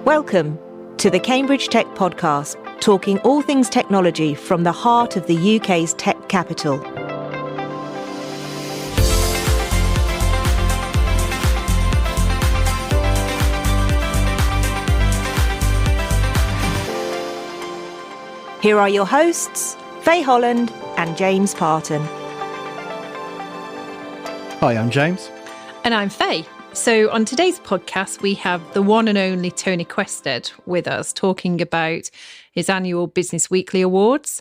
Welcome to the Cambridge Tech Podcast, talking all things technology from the heart of the UK's tech capital. Here are your hosts, Faye Holland and James Parton. Hi, I'm James. And I'm Faye. So on today's podcast, we have the one and only Tony Quested with us talking about his annual Business Weekly Awards.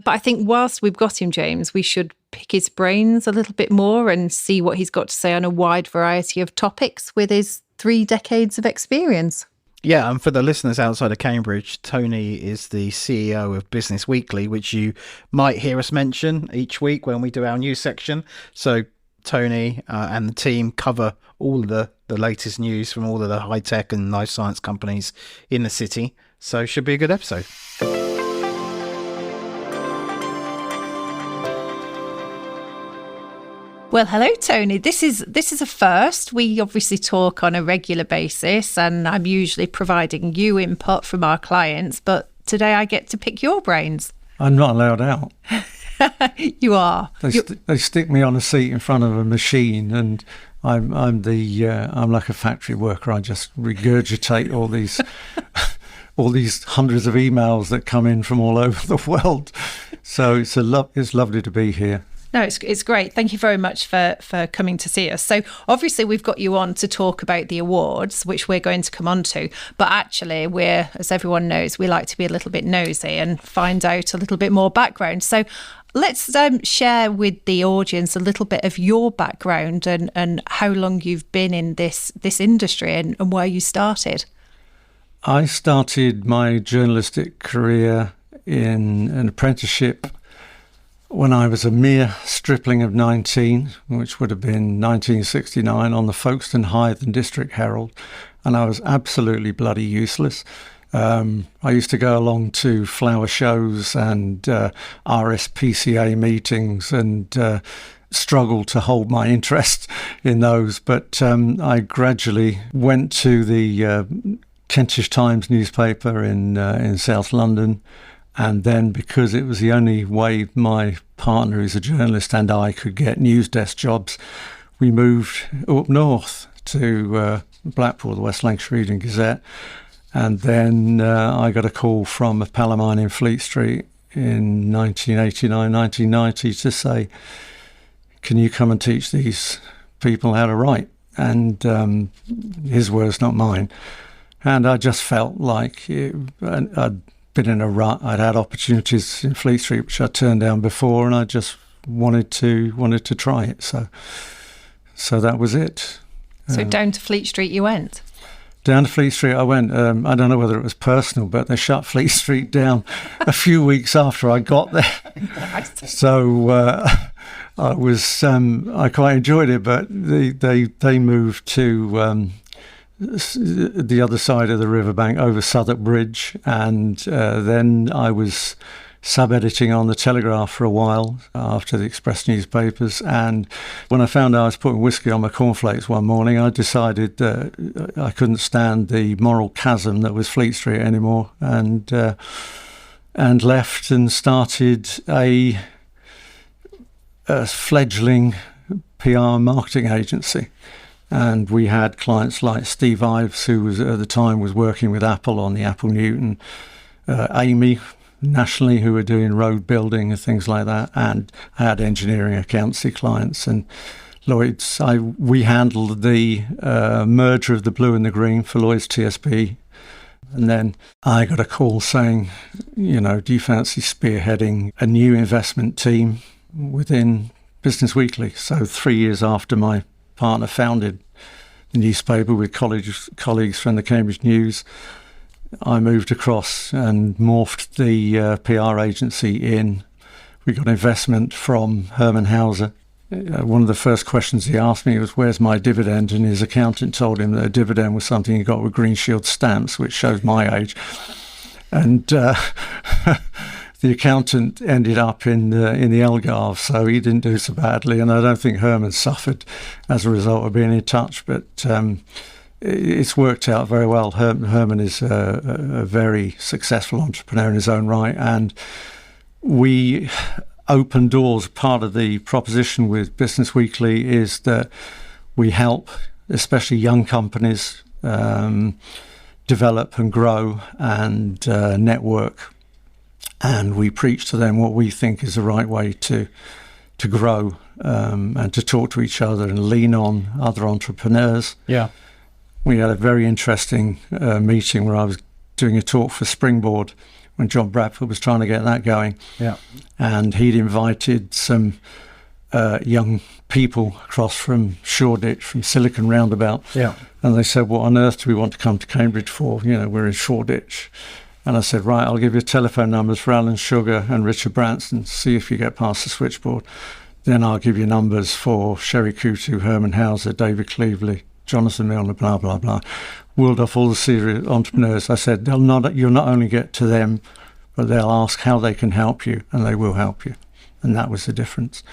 But I think whilst we've got him, James, we should pick his brains a little bit more and see what he's got to say on a wide variety of topics with his 3 decades of experience. Yeah, and for the listeners outside of Cambridge, Tony is the CEO of Business Weekly, which you might hear us mention each week when we do our news section. So Tony and the team cover all the latest news from all of the high-tech and life science companies in the city. So should be a good episode. Well, hello, Tony. This is a first. We obviously talk on a regular basis, and I'm usually providing you input from our clients, but today I get to pick your brains. I'm not allowed out. You are. They stick me on a seat in front of a machine, and I'm like a factory worker. I just regurgitate all these all these hundreds of emails that come in from all over the world. So it's lovely to be here. No, it's great. Thank you very much for coming to see us. So obviously we've got you on to talk about the awards, which we're going to come on to. But actually we're, as everyone knows, we like to be a little bit nosy and find out a little bit more background. So let's share with the audience a little bit of your background and how long you've been in this industry and where you started. I started my journalistic career in an apprenticeship when I was a mere stripling of 19, which would have been 1969, on the Folkestone Hythe and District Herald, and I was absolutely bloody useless. I used to go along to flower shows and RSPCA meetings and struggle to hold my interest in those, but I gradually went to the Kentish Times newspaper in South London. And then, because it was the only way my partner, who's a journalist, and I could get news desk jobs, we moved up north to Blackpool, the West Lancashire Evening Gazette. And then I got a call from a pal of mine in Fleet Street in 1989, 1990 to say, can you come and teach these people how to write? And his words, not mine. And I just felt like I'd been in a rut. I'd had opportunities in Fleet Street which I turned down before, and I just wanted to try it. So that was it. So down to Fleet Street you went? Down to Fleet Street I went. I don't know whether it was personal, but they shut Fleet Street down a few weeks after I got there. So I quite enjoyed it, but they moved to the other side of the riverbank over Southwark Bridge, and then I was sub-editing on the Telegraph for a while after the Express newspapers. And when I found out I was putting whiskey on my cornflakes one morning, I decided that I couldn't stand the moral chasm that was Fleet Street anymore, and left and started a fledgling PR marketing agency. And we had clients like Steve Ives, who was at the time was working with Apple on the Apple Newton, Amy nationally, who were doing road building and things like that, and I had engineering accountancy clients. And Lloyd's, we handled the merger of the blue and the green for Lloyd's TSB. And then I got a call saying, do you fancy spearheading a new investment team within Business Weekly? So 3 years after my partner founded the newspaper with colleagues from the Cambridge News, I moved across and morphed the PR agency in. We got investment from Herman Hauser. One of the first questions he asked me was, where's my dividend? And his accountant told him that a dividend was something he got with Green Shield stamps, which shows my age. And the accountant ended up in the Algarve, so he didn't do so badly, and I don't think Herman suffered as a result of being in touch. But it's worked out very well. Herman is a very successful entrepreneur in his own right, and we open doors. Part of the proposition with Business Weekly is that we help, especially young companies, develop and grow and network, and we preach to them what we think is the right way to grow and to talk to each other and lean on other entrepreneurs. Yeah. We had a very interesting meeting where I was doing a talk for Springboard when John Bradford was trying to get that going. Yeah. And he'd invited some young people across from Shoreditch, from Silicon Roundabout. Yeah. And they said, what on earth do we want to come to Cambridge for? You know, we're in Shoreditch. And I said, right, I'll give you telephone numbers for Alan Sugar and Richard Branson, see if you get past the switchboard. Then I'll give you numbers for Sherry Coutu, Herman Hauser, David Cleaveley, Jonathan Milner, blah, blah, blah. Wheeled off all the serious entrepreneurs. I said, you'll not only get to them, but they'll ask how they can help you, and they will help you. And that was the difference.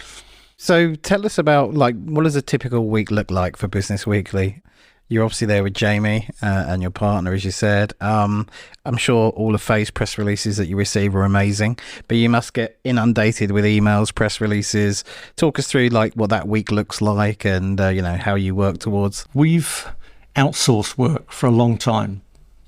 So tell us about, like, what does a typical week look like for Business Weekly? You're obviously there with Jamie and your partner, as you said. I'm sure all the Phase press releases that you receive are amazing, but you must get inundated with emails, press releases. Talk us through like what that week looks like and, how you work towards. We've outsourced work for a long time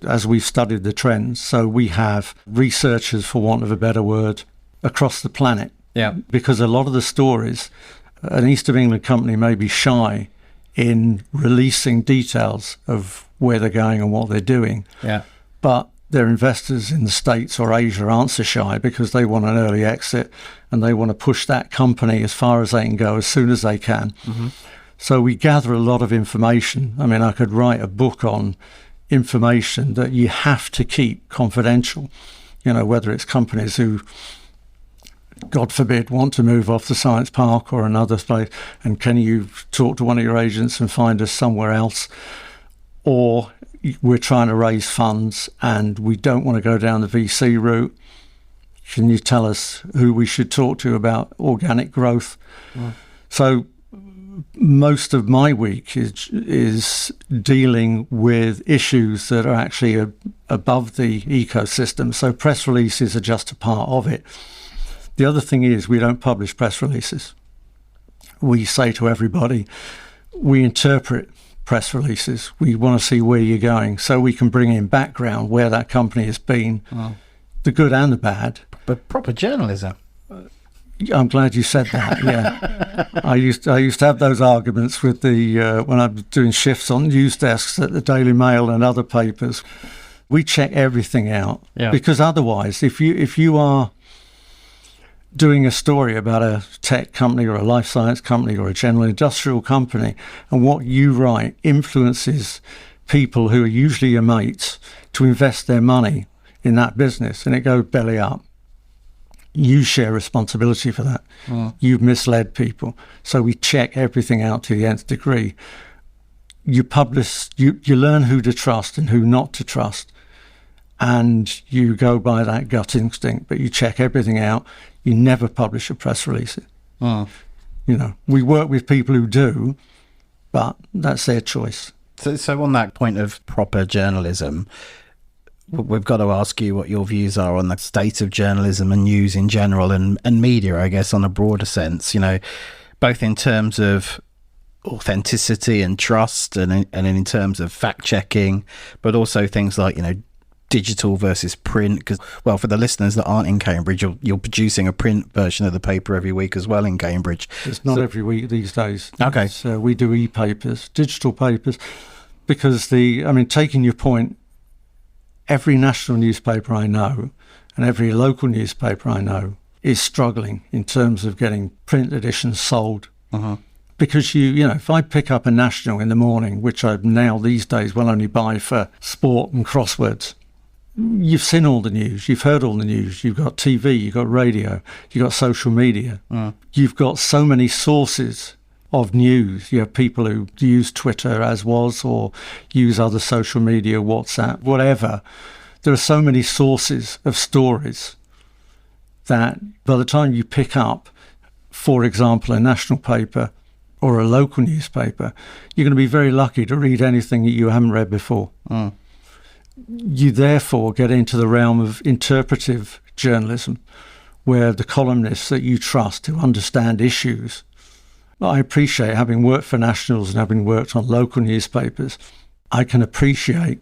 as we've studied the trends. So we have researchers, for want of a better word, across the planet. Yeah. Because a lot of the stories, an East of England company may be shy in releasing details of where they're going and what they're doing. Yeah. But their investors in the States or Asia aren't so shy because they want an early exit and they want to push that company as far as they can go as soon as they can. Mm-hmm. So we gather a lot of information. I mean, I could write a book on information that you have to keep confidential, whether it's companies who, God forbid, want to move off the science park or another place, and can you talk to one of your agents and find us somewhere else? Or we're trying to raise funds and we don't want to go down the VC route. Can you tell us who we should talk to about organic growth? Mm. So most of my week is dealing with issues that are actually above the ecosystem. So press releases are just a part of it. The other thing is we don't publish press releases. We say to everybody, we interpret press releases. We want to see where you're going so we can bring in background where that company has been, the good and the bad. But proper journalism. I'm glad you said that, yeah. I used to have those arguments with when I was doing shifts on news desks at the Daily Mail and other papers. We check everything out because otherwise, if you are doing a story about a tech company or a life science company or a general industrial company, and what you write influences people who are usually your mates to invest their money in that business, and it goes belly up, you share responsibility for that. You've misled people. So we check everything out to the nth degree. You publish, you learn who to trust and who not to trust, and you go by that gut instinct, but you check everything out. You never publish a press release. We work with people who do, but that's their choice. So on that point of proper journalism, we've got to ask you what your views are on the state of journalism and news in general and media, I guess, on a broader sense, both in terms of authenticity and trust and in terms of fact checking, but also things like, digital versus print, because, well, for the listeners that aren't in Cambridge, you're producing a print version of the paper every week as well in Cambridge. It's not every week these days. Okay. We do e-papers, digital papers, because taking your point, every national newspaper I know and every local newspaper I know is struggling in terms of getting print editions sold. Uh-huh. Because if I pick up a national in the morning, which I now these days will only buy for sport and crosswords, you've seen all the news, you've heard all the news, you've got TV, you've got radio, you've got social media, you've got so many sources of news. You have people who use Twitter as was, or use other social media, WhatsApp, whatever. There are so many sources of stories that by the time you pick up, for example, a national paper or a local newspaper, you're going to be very lucky to read anything that you haven't read before. You therefore get into the realm of interpretive journalism, where the columnists that you trust who understand issues. I appreciate, having worked for nationals and having worked on local newspapers, I can appreciate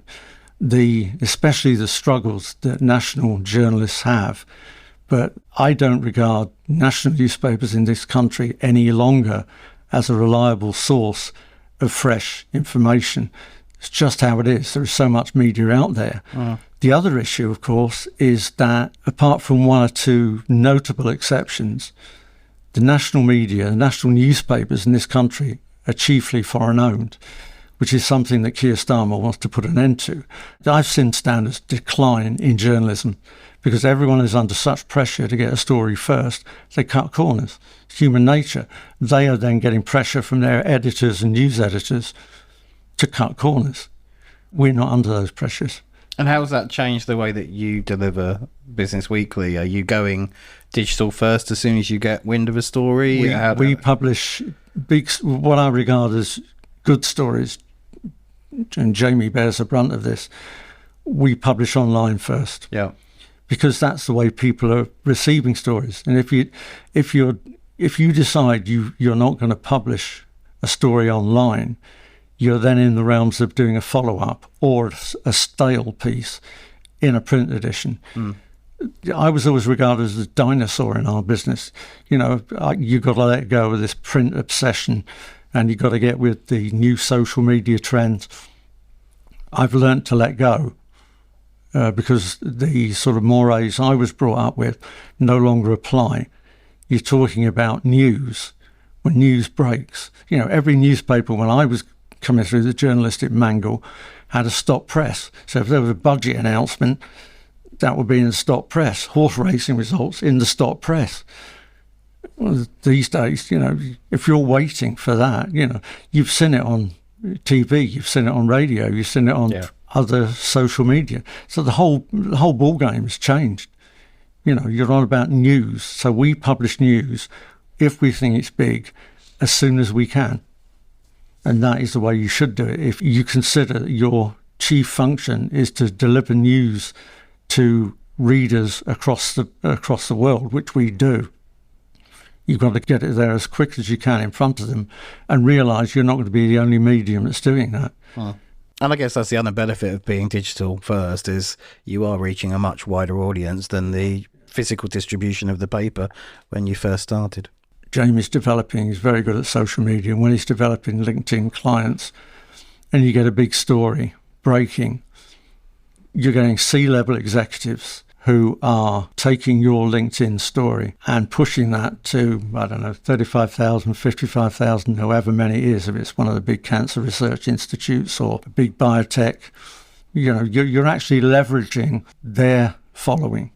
especially the struggles that national journalists have. But I don't regard national newspapers in this country any longer as a reliable source of fresh information. It's just how it is. There is so much media out there. The other issue, of course, is that apart from one or two notable exceptions, the national media, the national newspapers in this country are chiefly foreign-owned, which is something that Keir Starmer wants to put an end to. I've seen standards decline in journalism because everyone is under such pressure to get a story first, they cut corners. It's human nature. They are then getting pressure from their editors and news editors to cut corners. We're not under those pressures. And how has that changed the way that you deliver Business Weekly? Are you going digital first as soon as you get wind of a story? We publish what I regard as good stories, and Jamie bears the brunt of this. We publish online first. Yeah. Because that's the way people are receiving stories. And if you decide you're not going to publish a story online, you're then in the realms of doing a follow-up or a stale piece in a print edition. I was always regarded as a dinosaur in our business. You've got to let go of this print obsession and you've got to get with the new social media trends. I've learnt to let go. Because the sort of mores I was brought up with no longer apply. You're talking about news, when news breaks. Every newspaper when I was coming through the journalistic mangle had a stop press. So if there was a budget announcement, that would be in the stop press. Horse racing results in the stop press. Well, these days, if you're waiting for that, you've seen it on TV, you've seen it on radio, you've seen it on other social media. So the whole ball game has changed. You're on about news. So we publish news if we think it's big as soon as we can. And that is the way you should do it. If you consider your chief function is to deliver news to readers across the world, which we do, you've got to get it there as quick as you can in front of them and realise you're not going to be the only medium that's doing that. And I guess that's the other benefit of being digital first is you are reaching a much wider audience than the physical distribution of the paper when you first started. Jamie's developing, he's very good at social media. And when he's developing LinkedIn clients and you get a big story breaking, you're getting C-level executives who are taking your LinkedIn story and pushing that to, 35,000, 55,000, however many it is, if it's one of the big cancer research institutes or a big biotech. You're actually leveraging their following.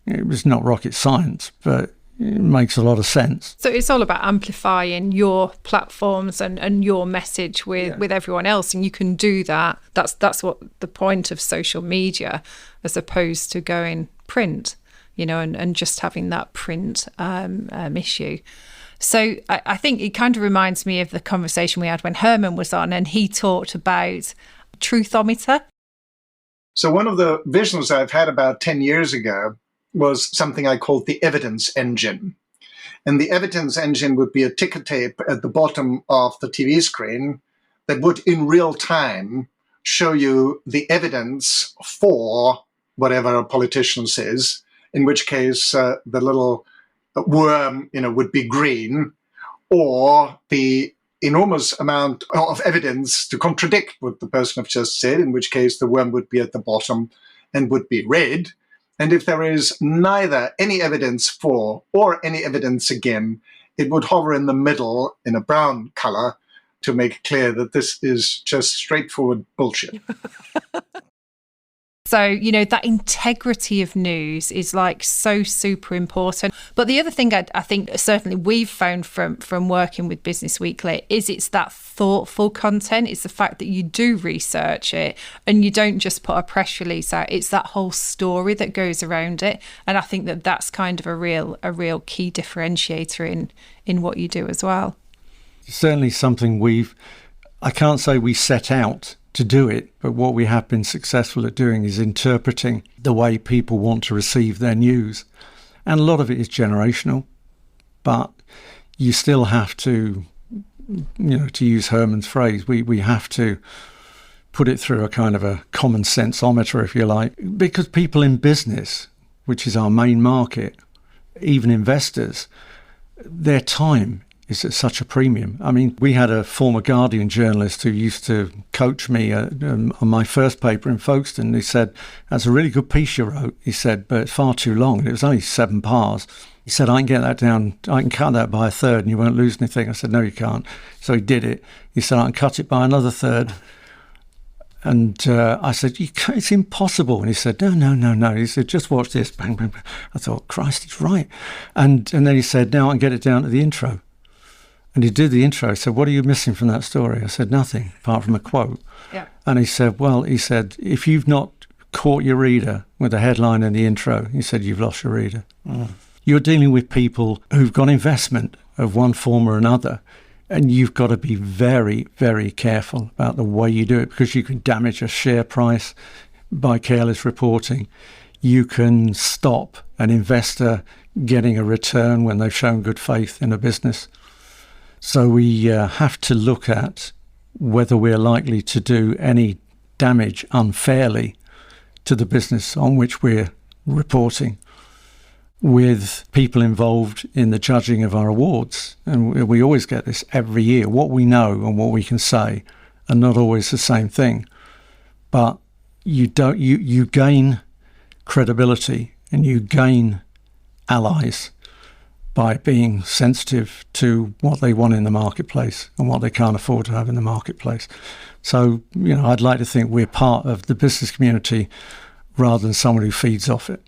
It was not rocket science, but it makes a lot of sense. So it's all about amplifying your platforms and your message with everyone else, and you can do that. That's what the point of social media, as opposed to going print, and just having that print issue. So I think it kind of reminds me of the conversation we had when Herman was on, and he talked about Truthometer. So one of the visions I've had about 10 years ago was something I called the evidence engine. And the evidence engine would be a ticker tape at the bottom of the TV screen that would in real time show you the evidence for whatever a politician says, in which case the little worm would be green, or the enormous amount of evidence to contradict what the person have just said, in which case the worm would be at the bottom and would be red. And if there is neither any evidence for or any evidence again, it would hover in the middle in a brown color to make it clear that this is just straightforward bullshit. So, that integrity of news is so super important. But the other thing I think certainly we've found from working with Business Weekly is it's that thoughtful content. It's the fact that you do research it and you don't just put a press release out. It's that whole story that goes around it. And I think that's kind of a real key differentiator in what you do as well. certainly something I can't say we set out to do it, but what we have been successful at doing is interpreting the way people want to receive their news. And a lot of it is generational, but you still have to, to use Herman's phrase, we have to put it through a kind of a common sensometer, if you like, because people in business, which is our main market, even investors, their time is at such a premium. I mean, we had a former Guardian journalist who used to coach me on my first paper in Folkestone. He said, "That's a really good piece you wrote," he said, "but it's far too long." And it was only 7 parts. He said, "I can get that down, I can cut that by a third and you won't lose anything." I said, "No, you can't." So he did it. He said, "I can cut it by another third." And I said, "It's impossible." And he said, No. He said, "Just watch this." Bang, bang, bang. I thought, Christ, he's right. And then he said, "Now I can get it down to the intro." And he did the intro. He said, "What are you missing from that story?" I said, "Nothing, apart from a quote." Yeah. And he said, "If you've not caught your reader with a headline and the intro," he said, "you've lost your reader." Mm. You're dealing with people who've got investment of one form or another, and you've got to be very, very careful about the way you do it, because you can damage a share price by careless reporting. You can stop an investor getting a return when they've shown good faith in a business. So we have to look at whether we're likely to do any damage unfairly to the business on which we're reporting, with people involved in the judging of our awards. And we always get this every year. What we know and what we can say are not always the same thing. But you gain credibility and you gain allies by being sensitive to what they want in the marketplace and what they can't afford to have in the marketplace. So, I'd like to think we're part of the business community rather than someone who feeds off it.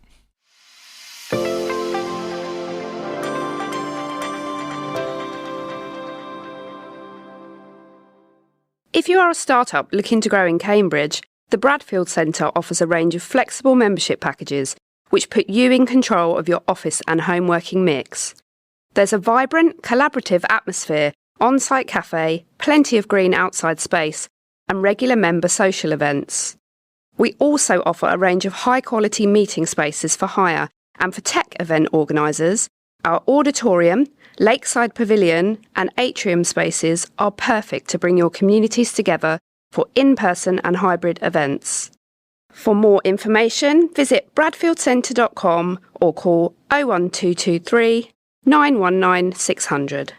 If you are a startup looking to grow in Cambridge, the Bradfield Centre offers a range of flexible membership packages which put you in control of your office and home working mix. There's a vibrant, collaborative atmosphere, on-site cafe, plenty of green outside space, and regular member social events. We also offer a range of high-quality meeting spaces for hire, and for tech event organisers, our auditorium, lakeside pavilion, and atrium spaces are perfect to bring your communities together for in-person and hybrid events. For more information, visit bradfieldcentre.com or call 01223 919 600.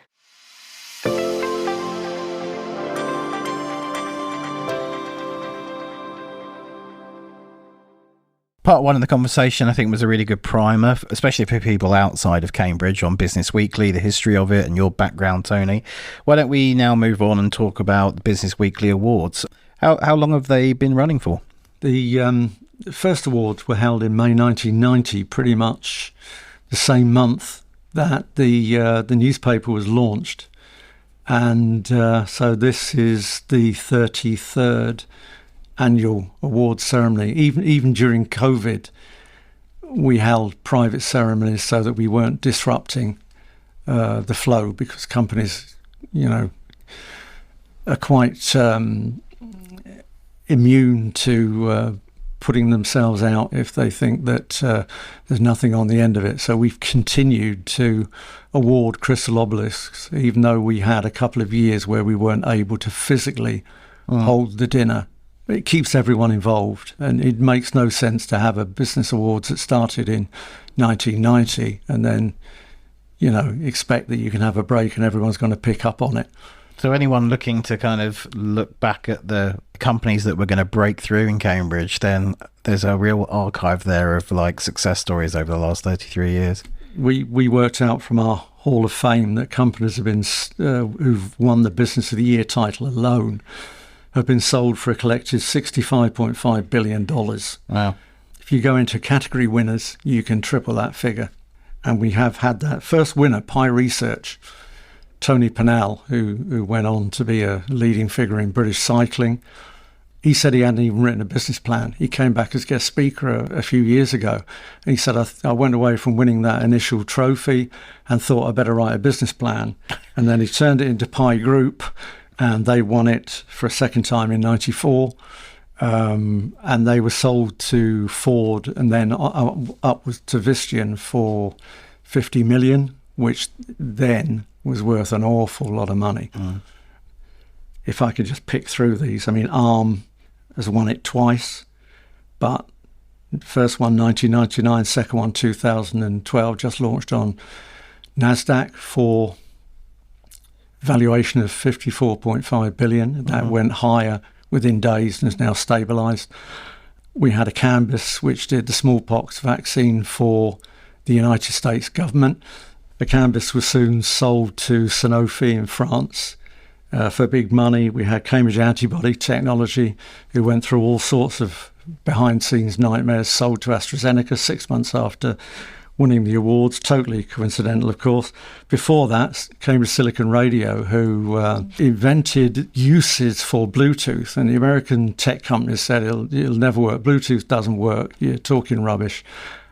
Part 1 of the conversation, I think, was a really good primer, especially for people outside of Cambridge, on Business Weekly, the history of it and your background, Tony. Why don't we now move on and talk about the Business Weekly Awards? How long have they been running for? The first awards were held in May 1990, pretty much the same month that the newspaper was launched. And so this is the 33rd annual awards ceremony. Even during COVID, we held private ceremonies so that we weren't disrupting the flow, because companies, are quite immune to putting themselves out if they think that there's nothing on the end of it. So we've continued to award Crystal Obelisks, even though we had a couple of years where we weren't able to physically hold the dinner. It keeps everyone involved, and it makes no sense to have a business awards that started in 1990 and then, expect that you can have a break and everyone's going to pick up on it. So anyone looking to kind of look back at the companies that were going to break through in Cambridge, then there's a real archive there of success stories over the last 33 years. We worked out from our Hall of Fame that companies have been who've won the Business of the Year title alone have been sold for a collective $65.5 billion. Wow. If you go into category winners, you can triple that figure. And we have had that. First winner, Pi Research, Tony Pennell, who went on to be a leading figure in British cycling. He said he hadn't even written a business plan. He came back as guest speaker a few years ago. And he said, I went away from winning that initial trophy and thought I better write a business plan. And then he turned it into Pi Group, and they won it for a second time in 94. And they were sold to Ford and then upwards to Visteon for 50 million, which then was worth an awful lot of money. If I could just pick through these, I mean, ARM has won it twice, but first one 1999, second one 2012, just launched on NASDAQ for valuation of 54.5 billion. That went higher within days and is now stabilised. We had a Cambus which did the smallpox vaccine for the United States government. The Cambus was soon sold to Sanofi in France for big money. We had Cambridge Antibody Technology, who went through all sorts of behind-the-scenes nightmares, sold to AstraZeneca 6 months after winning the awards. Totally coincidental, of course. Before that, Cambridge Silicon Radio, who invented uses for Bluetooth, and the American tech companies said it'll never work. Bluetooth doesn't work. You're talking rubbish.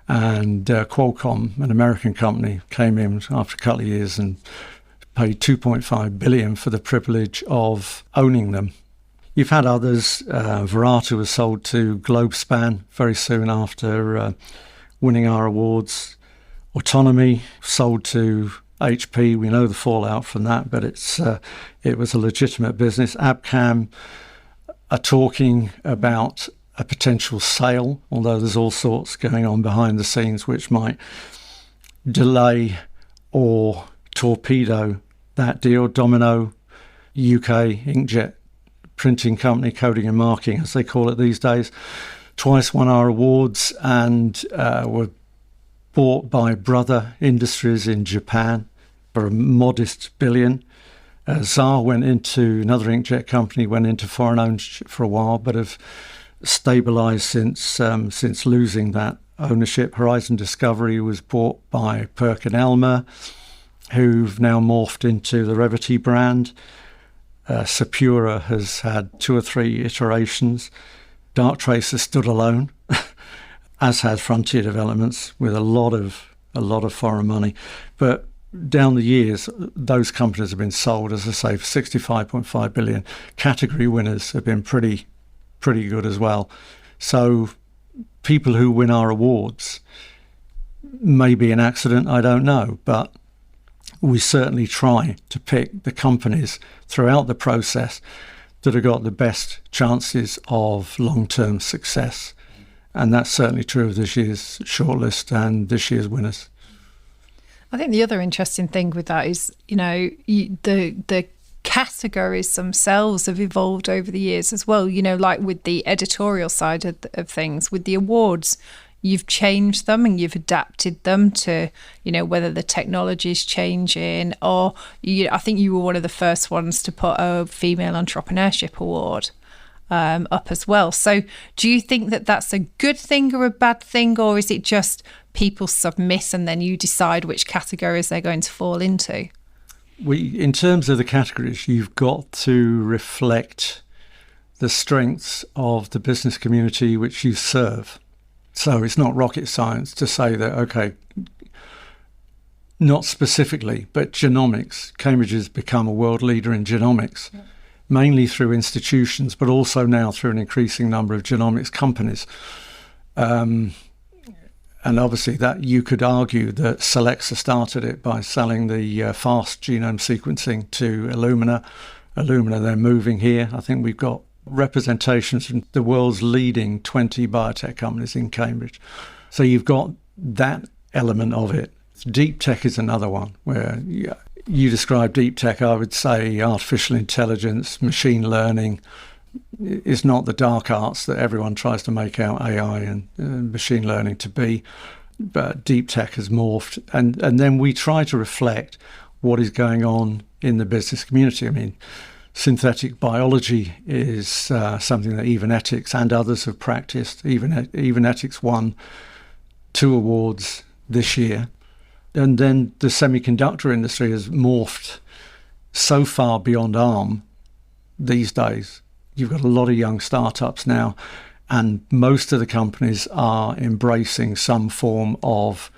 And Qualcomm, an American company, came in after a couple of years and paid 2.5 billion for the privilege of owning them. You've had others. Verata was sold to Globespan very soon after winning our awards. Autonomy sold to HP. We know the fallout from that, but it was a legitimate business. Abcam are talking about a potential sale, although there's all sorts going on behind the scenes which might delay or torpedo that deal. Domino, UK inkjet printing company, coding and marking as they call it these days, twice won our awards and were bought by Brother Industries in Japan for a modest $1 billion. Xaar went into another inkjet company, went into foreign ownership for a while, but have stabilised since losing that ownership. Horizon Discovery was bought by PerkinElmer, who've now morphed into the Revity brand. Sapura has had 2 or 3 iterations. Darktrace has stood alone, as has Frontier Developments, with a lot of foreign money. But down the years, those companies have been sold, as I say, for 65.5 billion. Category winners have been pretty good as well. So people who win our awards may be an accident, I don't know, but we certainly try to pick the companies throughout the process that have got the best chances of long-term success. And that's certainly true of this year's shortlist and this year's winners. I think the other interesting thing with that is, the categories themselves have evolved over the years as well. Like with the editorial side of things, with the awards, you've changed them and you've adapted them to, whether the technology is changing or I think you were one of the first ones to put a female entrepreneurship award up as well. So do you think that that's a good thing or a bad thing, or is it just people submit and then you decide which categories they're going to fall into? In terms of the categories, you've got to reflect the strengths of the business community which you serve. So it's not rocket science to say that, okay, not specifically, but genomics. Cambridge has become a world leader in genomics, mainly through institutions, but also now through an increasing number of genomics companies. And obviously that you could argue that Solexa started it by selling the fast genome sequencing to Illumina. Illumina then moving here. I think we've got representations from the world's leading 20 biotech companies in Cambridge. So you've got that element of it. Deep tech is another one where you describe deep tech. I would say artificial intelligence, machine learning is not the dark arts that everyone tries to make out AI and machine learning to be, but deep tech has morphed. And then we try to reflect what is going on in the business community. I mean, synthetic biology is something that Evenetics and others have practiced. Evenetics won 2 awards this year. And then the semiconductor industry has morphed so far beyond ARM these days. You've got a lot of young startups now, and most of the companies are embracing some form of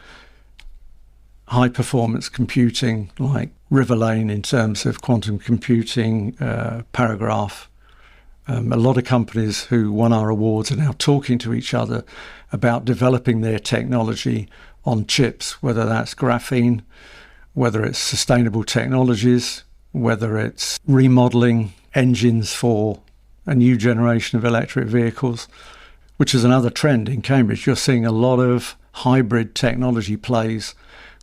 high-performance computing, like Riverlane in terms of quantum computing, Paragraph. A lot of companies who won our awards are now talking to each other about developing their technology on chips, whether that's graphene, whether it's sustainable technologies, whether it's remodeling engines for a new generation of electric vehicles, which is another trend in Cambridge. You're seeing a lot of hybrid technology plays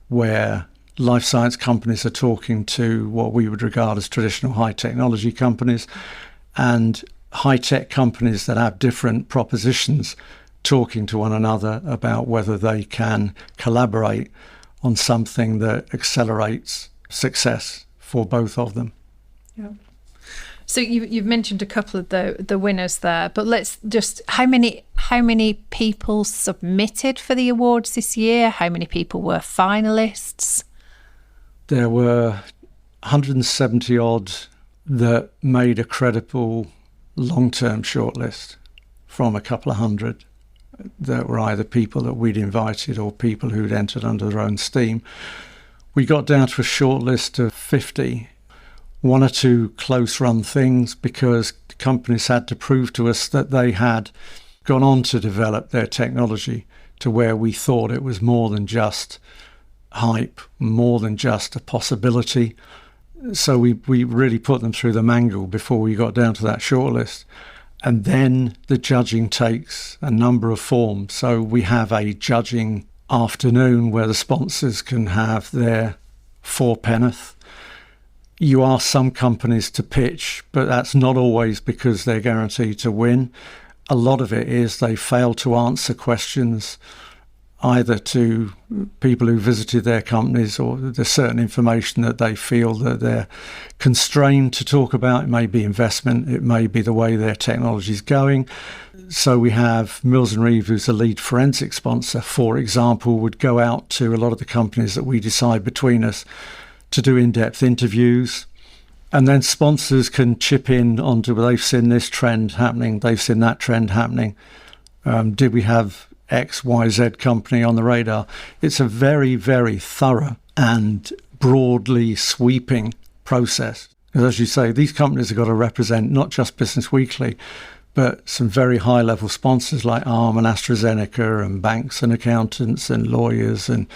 where life science companies are talking to what we would regard as traditional high technology companies, and high-tech companies that have different propositions talking to one another about whether they can collaborate on something that accelerates success for both of them. Yeah. So you've mentioned a couple of the winners there, but let's just, how many people submitted for the awards this year? How many people were finalists? There were 170 odd that made a credible long-term shortlist from a couple of hundred that were either people that we'd invited or people who'd entered under their own steam. We got down to a shortlist of 50, one or two close-run things because companies had to prove to us that they had gone on to develop their technology to where we thought it was more than just hype, more than just a possibility. So we really put them through the mangle before we got down to that shortlist. And then the judging takes a number of forms. So we have a judging afternoon where the sponsors can have their fourpenneth. You ask some companies to pitch, but that's not always because they're guaranteed to win. A lot of it is they fail to answer questions either to people who visited their companies, or there's certain information that they feel that they're constrained to talk about. It may be investment, it may be the way their technology is going. So we have Mills & Reeve, who's the lead forensic sponsor, for example, would go out to a lot of the companies that we decide between us to do in-depth interviews. And then sponsors can chip in onto, well, they've seen this trend happening, they've seen that trend happening. Did we have XYZ company on the radar? It's a very, very thorough and broadly sweeping process. Because as you say, these companies have got to represent not just Business Weekly, but some very high-level sponsors like Arm and AstraZeneca and banks and accountants and lawyers and,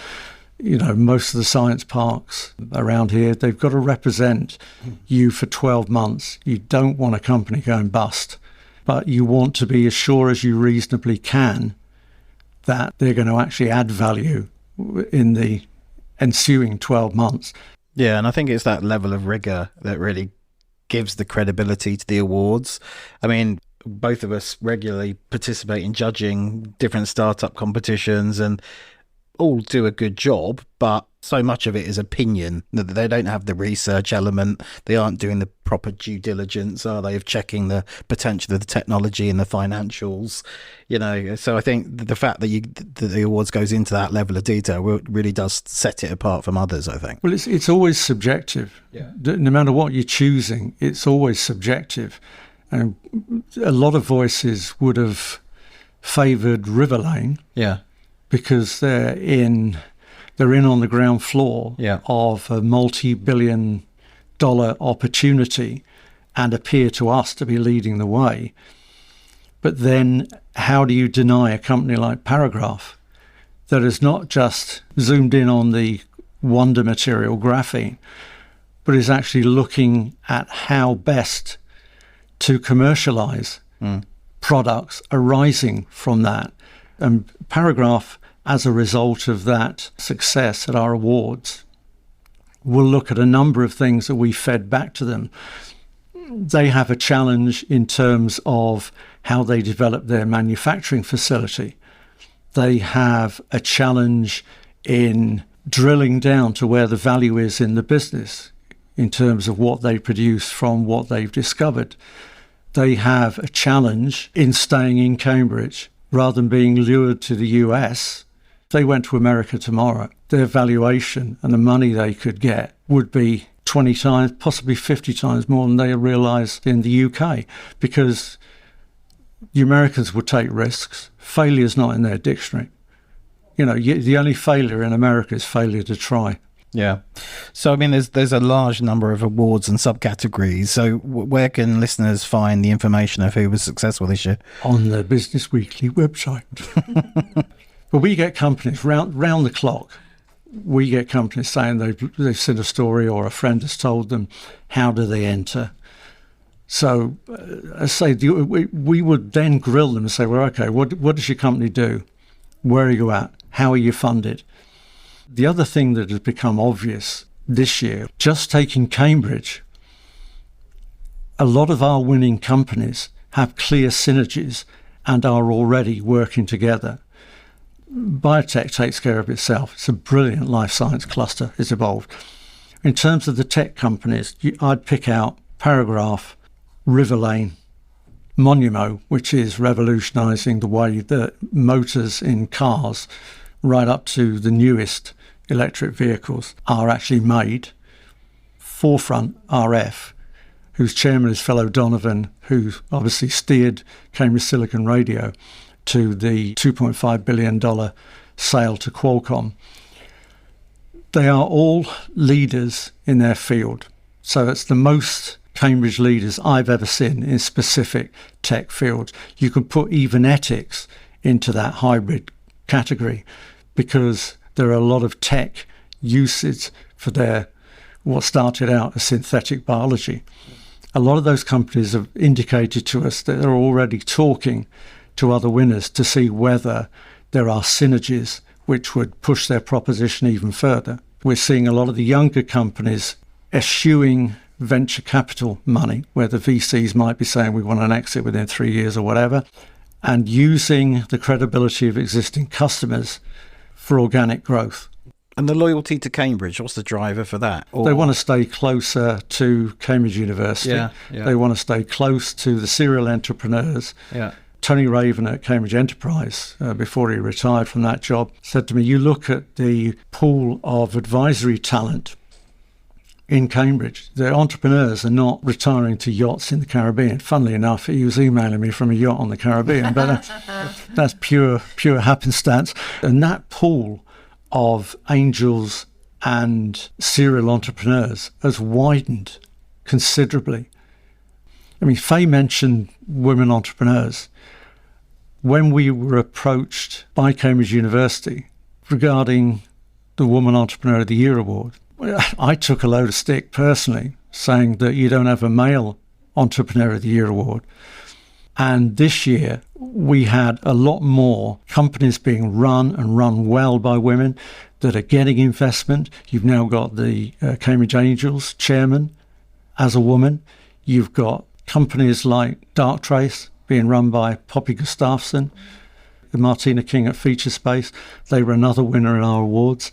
you know, most of the science parks around here. They've got to represent you for 12 months. You don't want a company going bust, but you want to be as sure as you reasonably can that they're going to actually add value in the ensuing 12 months. Yeah, and I think it's that level of rigor that really gives the credibility to the awards. I mean, both of us regularly participate in judging different startup competitions and all do a good job, but so much of it is opinion. They don't have the research element. They aren't doing the proper due diligence, are they, of checking the potential of the technology and the financials, you know. So I think the fact that the awards goes into that level of detail really does set it apart from others, I think. Well, it's always subjective. Yeah. No matter what you're choosing, it's always subjective. And a lot of voices would have favoured Riverlane. Yeah. Because they're in on the ground floor of a multi-billion-dollar opportunity and appear to us to be leading the way. But then how do you deny a company like Paragraph that has not just zoomed in on the wonder material graphene, but is actually looking at how best to commercialize products arising from that? And Paragraph, as a result of that success at our awards, will look at a number of things that we fed back to them. They have a challenge in terms of how they develop their manufacturing facility. They have a challenge in drilling down to where the value is in the business in terms of what they produce from what they've discovered. They have a challenge in staying in Cambridge. Rather than being lured to the US, if they went to America tomorrow, their valuation and the money they could get would be 20 times, possibly 50 times more than they realise in the UK, because the Americans would take risks. Failure's not in their dictionary. You know, the only failure in America is failure to try. Yeah. So, I mean, there's a large number of awards and subcategories. So where can listeners find the information of who was successful this year? On the Business Weekly website. But we get companies round the clock. We get companies saying they've seen a story or a friend has told them. How do they enter? So, I say we would then grill them and say, well, okay, what does your company do? Where are you at? How are you funded? The other thing that has become obvious this year, just taking Cambridge, a lot of our winning companies have clear synergies and are already working together. Biotech takes care of itself. It's a brilliant life science cluster. It's evolved. In terms of the tech companies, I'd pick out Paragraph, Riverlane, Monumo, which is revolutionising the way that motors in cars, right up to the newest electric vehicles, are actually made. Forefront RF, whose chairman is fellow Donovan, who obviously steered Cambridge Silicon Radio to the $2.5 billion sale to Qualcomm. They are all leaders in their field. So it's the most Cambridge leaders I've ever seen in specific tech fields. You can put Evenetics into that hybrid category because there are a lot of tech uses for their what started out as synthetic biology. A lot of those companies have indicated to us that they're already talking to other winners to see whether there are synergies which would push their proposition even further. We're seeing a lot of the younger companies eschewing venture capital money, where the VCs might be saying we want an exit within 3 years or whatever, and using the credibility of existing customers for organic growth. And the loyalty to Cambridge, what's the driver for that? They want to stay closer to Cambridge University. Yeah. They want to stay close to the serial entrepreneurs. Yeah. Tony Raven at Cambridge Enterprise, before he retired from that job, said to me, you look at the pool of advisory talent in Cambridge, the entrepreneurs are not retiring to yachts in the Caribbean. Funnily enough, he was emailing me from a yacht on the Caribbean, but that's pure happenstance. And that pool of angels and serial entrepreneurs has widened considerably. I mean, Faye mentioned women entrepreneurs. When we were approached by Cambridge University regarding the Woman Entrepreneur of the Year award, I took a load of stick personally, saying that you don't have a male Entrepreneur of the Year award. And this year, we had a lot more companies being run and run well by women that are getting investment. You've now got the Cambridge Angels chairman as a woman. You've got companies like Darktrace being run by Poppy Gustafsson, Martina King at Featurespace. They were another winner in our awards.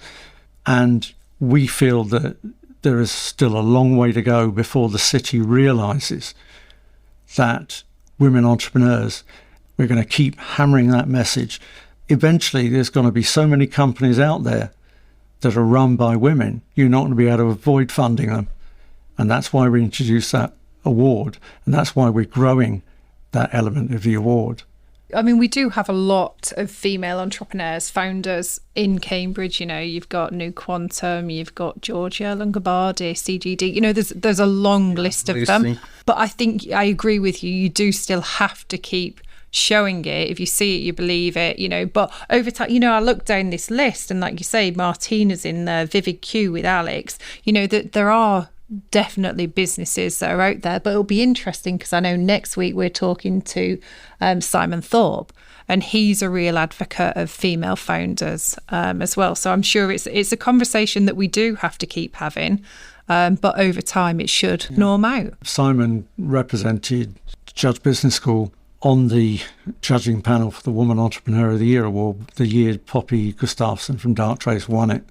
And we feel that there is still a long way to go before the city realises that women entrepreneurs, we're going to keep hammering that message. Eventually, there's going to be so many companies out there that are run by women, you're not going to be able to avoid funding them. And that's why we introduced that award. And that's why we're growing that element of the award. I mean, we do have a lot of female entrepreneurs, founders in Cambridge. You know, you've got New Quantum, you've got Georgia Longobardi, CGD. You know, there's a long list of them. But I think I agree with you. You do still have to keep showing it. If you see it, you believe it, you know. But over time, you know, I look down this list and like you say, Martina's in there, Vivid Q with Alex, you know, that there are definitely businesses that are out there. But it'll be interesting because I know next week we're talking to Simon Thorpe, and he's a real advocate of female founders as well. So I'm sure it's a conversation that we do have to keep having, but over time it should norm out. Simon represented Judge Business School on the judging panel for the Woman Entrepreneur of the Year award the year Poppy Gustafsson from Darktrace won it.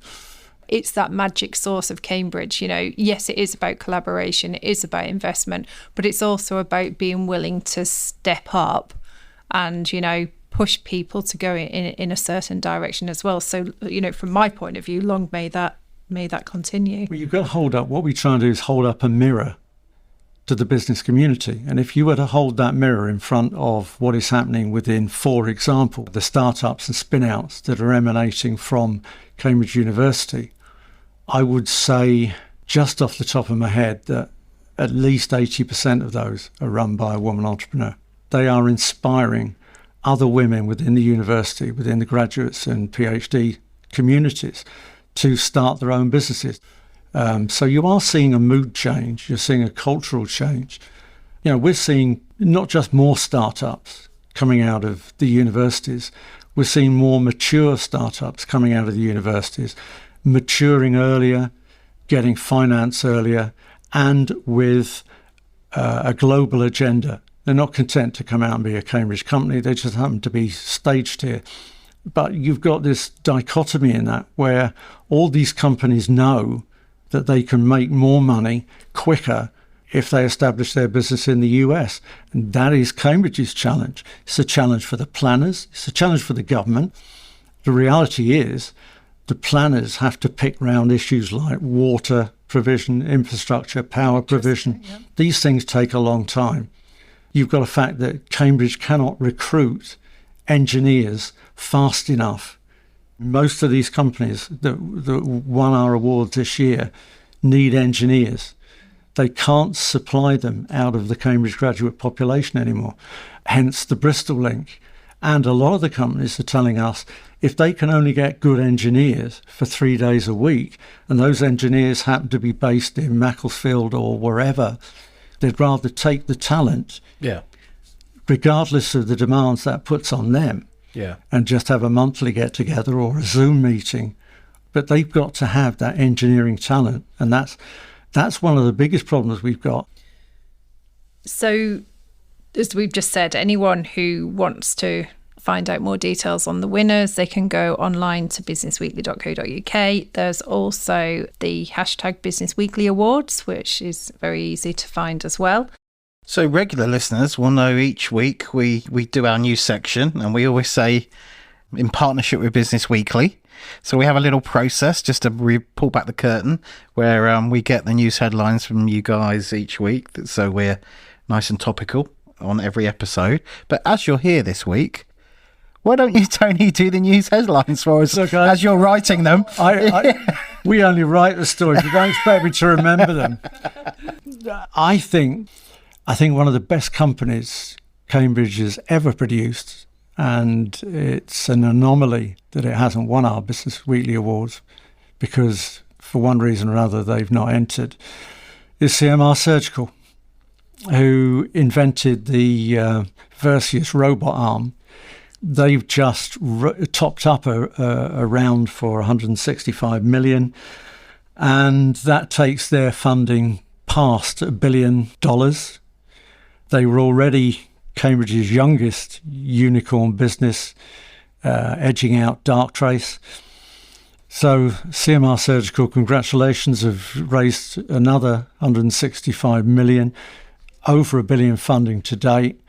It's that magic source of Cambridge, you know. Yes, it is about collaboration, it is about investment, but it's also about being willing to step up and, you know, push people to go in a certain direction as well. So, you know, from my point of view, long may that may that continue. Well, you've got to hold up. What we try and do is hold up a mirror to the business community. And if you were to hold that mirror in front of what is happening within, for example, the startups and spin-outs that are emanating from Cambridge University, I would say just off the top of my head that at least 80% of those are run by a woman entrepreneur. They are inspiring other women within the university, within the graduates and PhD communities, to start their own businesses. So you are seeing a mood change, you're seeing a cultural change. You know, we're seeing not just more startups coming out of the universities, we're seeing more mature startups coming out of the universities, maturing earlier, getting finance earlier, and with a global agenda. They're not content to come out and be a Cambridge company, they just happen to be staged here. But you've got this dichotomy in that, where all these companies know that they can make more money quicker if they establish their business in the US. And that is Cambridge's challenge. It's a challenge for the planners, it's a challenge for the government. The reality is the planners have to pick round issues like water provision, infrastructure, power provision. Yeah. These things take a long time. You've got a fact that Cambridge cannot recruit engineers fast enough. Most of these companies that won our awards this year need engineers. They can't supply them out of the Cambridge graduate population anymore, hence the Bristol link. And a lot of the companies are telling us if they can only get good engineers for 3 days a week, and those engineers happen to be based in Macclesfield or wherever, they'd rather take the talent, regardless of the demands that puts on them. And just have a monthly get-together or a Zoom meeting. But they've got to have that engineering talent. And that's one of the biggest problems we've got. So, as we've just said, anyone who wants to find out more details on the winners, they can go online to businessweekly.co.uk. There's also the hashtag Business Weekly Awards, which is very easy to find as well. So regular listeners will know each week we do our news section, and we always say in partnership with Business Weekly. So we have a little process just to pull back the curtain where we get the news headlines from you guys each week. So we're nice and topical on every episode. But as you're here this week, why don't you, Tony, do the news headlines for us as you're writing them? We only write the stories. You don't expect me to remember them. I think one of the best companies Cambridge has ever produced, and it's an anomaly that it hasn't won our Business Weekly Awards because for one reason or another they've not entered, is CMR Surgical, who invented the Versius robot arm. They've just topped up a round for 165 million, and that takes their funding past $1 billion. They were already Cambridge's youngest unicorn business, edging out Darktrace. So CMR Surgical, congratulations, have raised another 165 million, over $1 billion funding to date.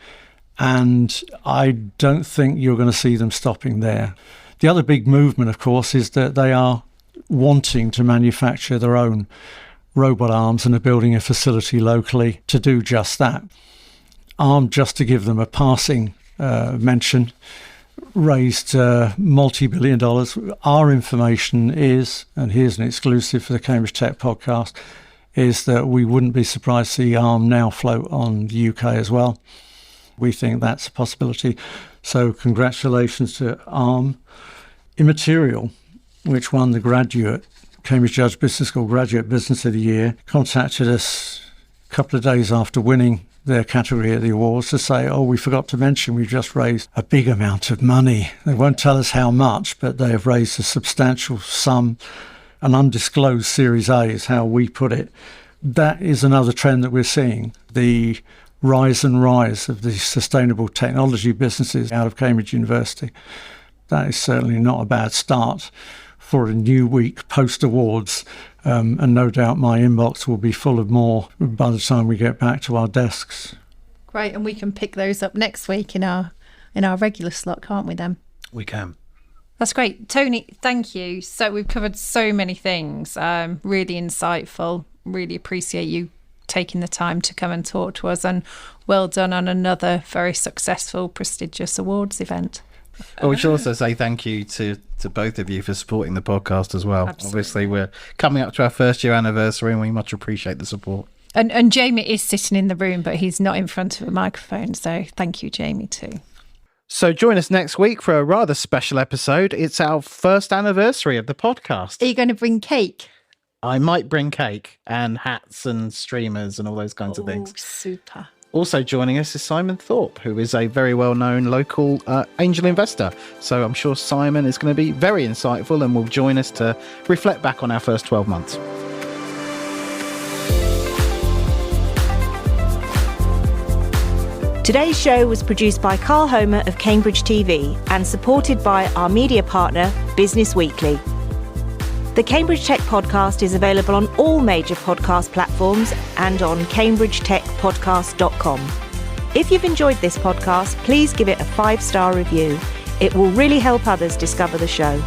And I don't think you're going to see them stopping there. The other big movement, of course, is that they are wanting to manufacture their own robot arms and are building a facility locally to do just that. ARM, just to give them a passing mention, raised multi-billion dollars. Our information is, and here's an exclusive for the Cambridge Tech podcast, is that we wouldn't be surprised to see ARM now float on the UK as well. We think that's a possibility. So congratulations to ARM. Immaterial, which won the Cambridge Judge Business School Graduate Business of the Year, contacted us a couple of days after winning their category at the awards to say, we forgot to mention we've just raised a big amount of money. They won't tell us how much, but they have raised a substantial sum. An undisclosed Series A is how we put it. That is another trend that we're seeing. The rise of the sustainable technology businesses out of Cambridge University. That is certainly not a bad start for a new week post-awards. And no doubt my inbox will be full of more by the time we get back to our desks. Great, and we can pick those up next week in our regular slot, can't we then? We can. That's great. Tony, thank you. So we've covered so many things, really insightful. Really appreciate you taking the time to come and talk to us, and well done on another very successful, prestigious awards event. Well, we should also say thank you to both of you for supporting the podcast as well. Absolutely. Obviously, we're coming up to our first year anniversary and we much appreciate the support. And Jamie is sitting in the room, but he's not in front of a microphone. So thank you, Jamie, too. So join us next week for a rather special episode. It's our first anniversary of the podcast. Are you going to bring cake? I might bring cake and hats and streamers and all those kinds of things. Super. Also joining us is Simon Thorpe, who is a very well-known local angel investor. So I'm sure Simon is going to be very insightful and will join us to reflect back on our first 12 months. Today's show was produced by Carl Homer of Cambridge TV and supported by our media partner, Business Weekly. The Cambridge Tech Podcast is available on all major podcast platforms and on cambridgetechpodcast.com. If you've enjoyed this podcast, please give it a 5-star review. It will really help others discover the show.